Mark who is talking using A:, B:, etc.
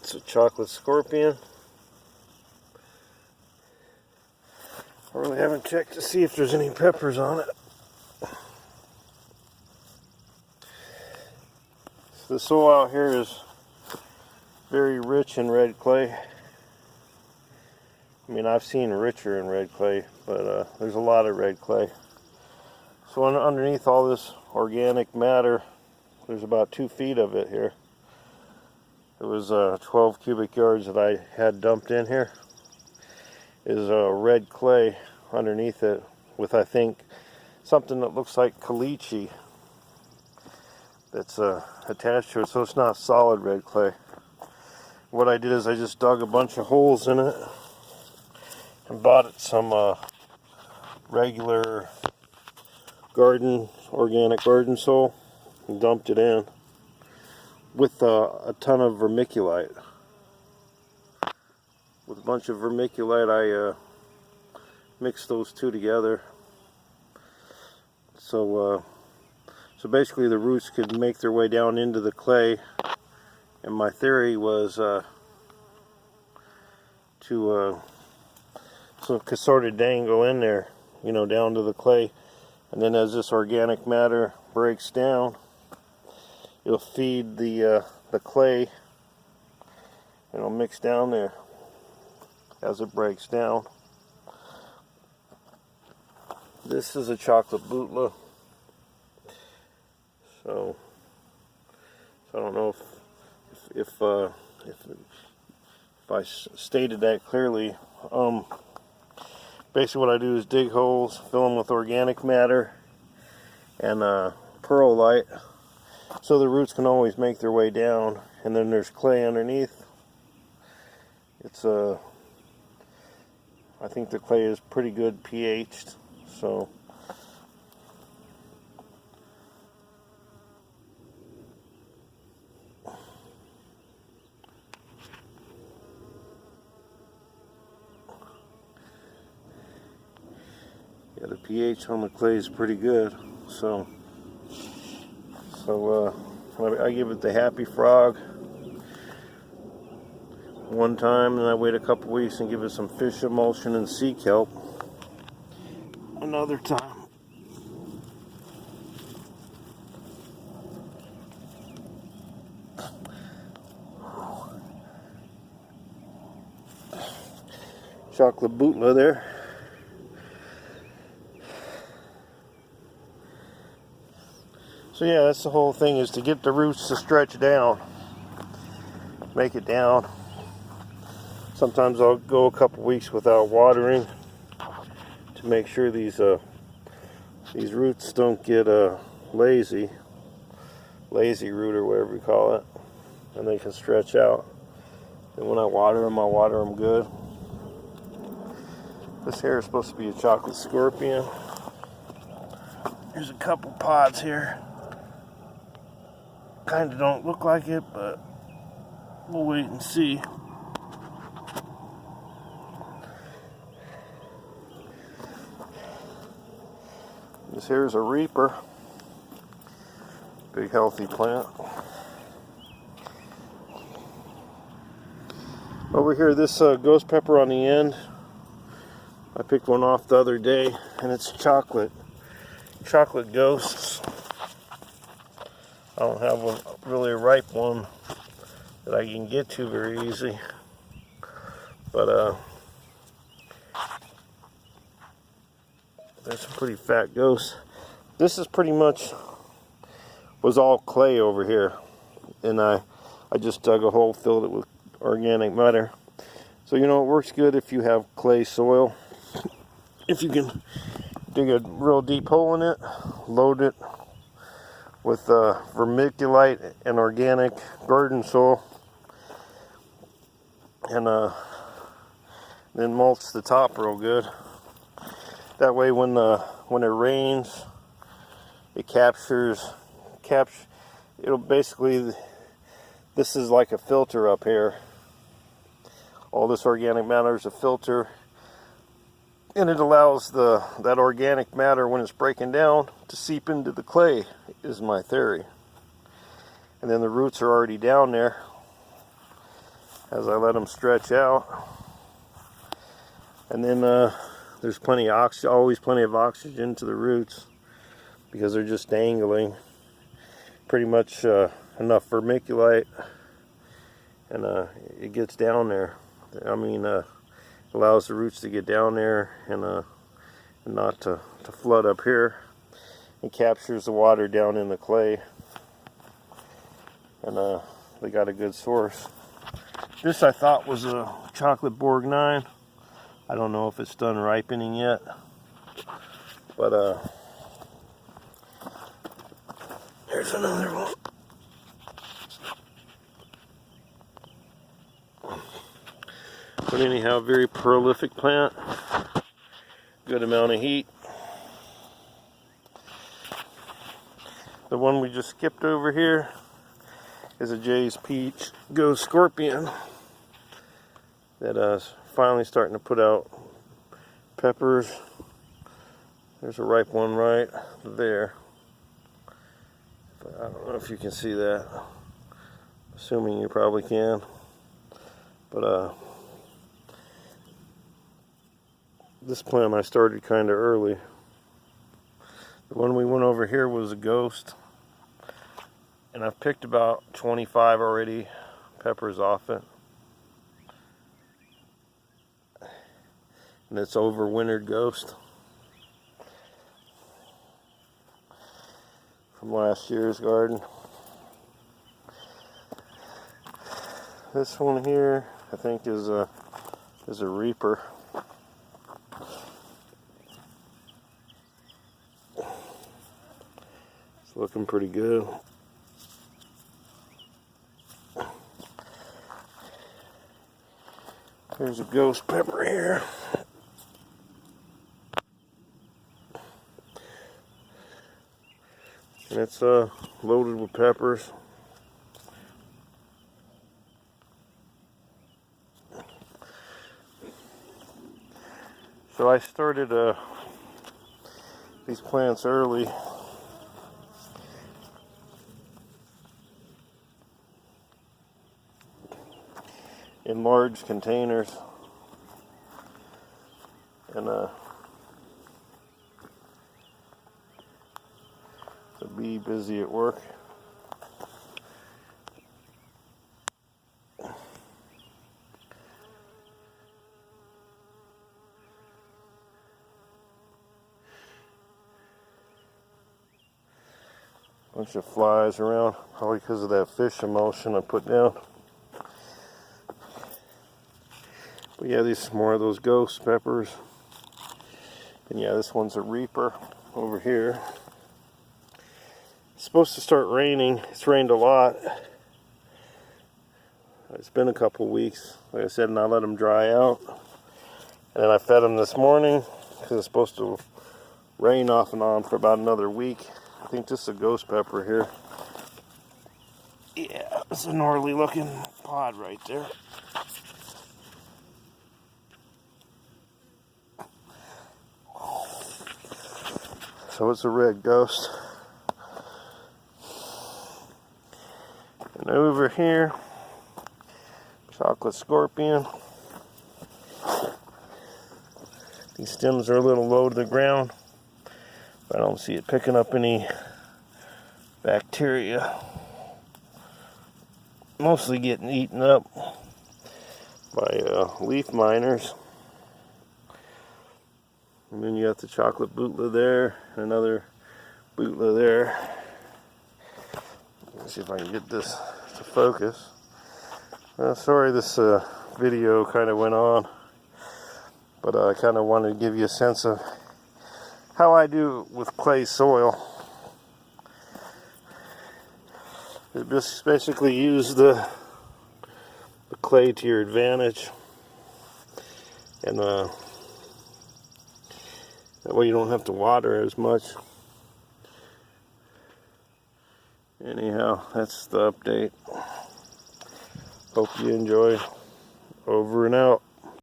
A: It's a chocolate scorpion. I really haven't checked to see if there's any peppers on it. So the soil out here is very rich in red clay. I mean, I've seen richer in red clay, but there's a lot of red clay. So underneath all this organic matter, there's about 2 feet of it here. It was 12 cubic yards that I had dumped in here. Is red clay underneath it with, I think, something that looks like caliche that's attached to it, so it's not solid red clay. What I did is I just dug a bunch of holes in it and bought it some regular organic garden soil and dumped it in with a ton of vermiculite. With a bunch of vermiculite, I mixed those two together. So basically the roots could make their way down into the clay, and my theory was to sort of dangle in there, you know, down to the clay, and then as this organic matter breaks down, it'll feed the clay, and it'll mix down there as it breaks down. This is a chocolate bhutlah. So I don't know if I stated that clearly. Basically what I do is dig holes, fill them with organic matter and perlite, so the roots can always make their way down. And then there's clay underneath. It's I think the clay is pretty good pH'd, so yeah, the pH on the clay is pretty good. So I give it the happy frog one time, and I wait a couple weeks and give it some fish emulsion and sea kelp another time. Chocolate bhutlah there. So yeah, that's the whole thing, is to get the roots to stretch down, make it down. Sometimes I'll go a couple weeks without watering to make sure these roots don't get lazy root or whatever you call it, and they can stretch out. And when I water them good. This here is supposed to be a chocolate scorpion. There's a couple pods here. Kind of don't look like it, but we'll wait and see. This here is a reaper. Big healthy plant. Over here, this ghost pepper on the end, I picked one off the other day, and it's chocolate ghosts. I don't have one, really a ripe one that I can get to very easy, but there's some pretty fat ghosts. This is pretty much was all clay over here, and I just dug a hole, filled it with organic matter. So you know, it works good if you have clay soil. If you can dig a real deep hole in it, load it with vermiculite and organic garden soil, and then mulch the top real good. That way when it rains, it it'll basically, this is like a filter up here. All this organic matter is a filter, and it allows that organic matter, when it's breaking down, to seep into the clay, is my theory. And then the roots are already down there, as I let them stretch out. And then there's plenty of always plenty of oxygen to the roots because they're just dangling. Pretty much enough vermiculite, and it gets down there. I mean, allows the roots to get down there and not to flood up here. It captures the water down in the clay, and they got a good source. This I thought was a chocolate Borgnine. I don't know if it's done ripening yet, but there's another one. But anyhow, very prolific plant. Good amount of heat. The one we just skipped over here is a Jay's Peach Ghost Scorpion that is finally starting to put out peppers. There's a ripe one right there. But I don't know if you can see that. Assuming you probably can. But this plant I started kind of early. The one we went over here was a Ghost, and I've picked about 25 already peppers off it. And it's overwintered Ghost from last year's garden. This one here I think is a Reaper. Looking pretty good. There's a Ghost pepper here. And it's loaded with peppers. So I started these plants early. In large containers, and to be busy at work. Bunch of flies around, probably because of that fish emulsion I put down. But yeah, these are more of those Ghost peppers. And yeah, this one's a Reaper over here. It's supposed to start raining. It's rained a lot. It's been a couple weeks, like I said, and I let them dry out. And then I fed them this morning because it's supposed to rain off and on for about another week. I think this is a Ghost pepper here. Yeah, it's a gnarly looking pod right there. So it's a red Ghost. And over here, chocolate Scorpion. These stems are a little low to the ground, but I don't see it picking up any bacteria. Mostly getting eaten up by leaf miners. And then you got the chocolate bhutlah there, and another bhutlah there. Let's see if I can get this to focus. Sorry this video kind of went on, but I kind of wanted to give you a sense of how I do with clay soil. You just basically use the clay to your advantage, and that way you don't have to water as much. Anyhow, that's the update. Hope you enjoy. Over and out.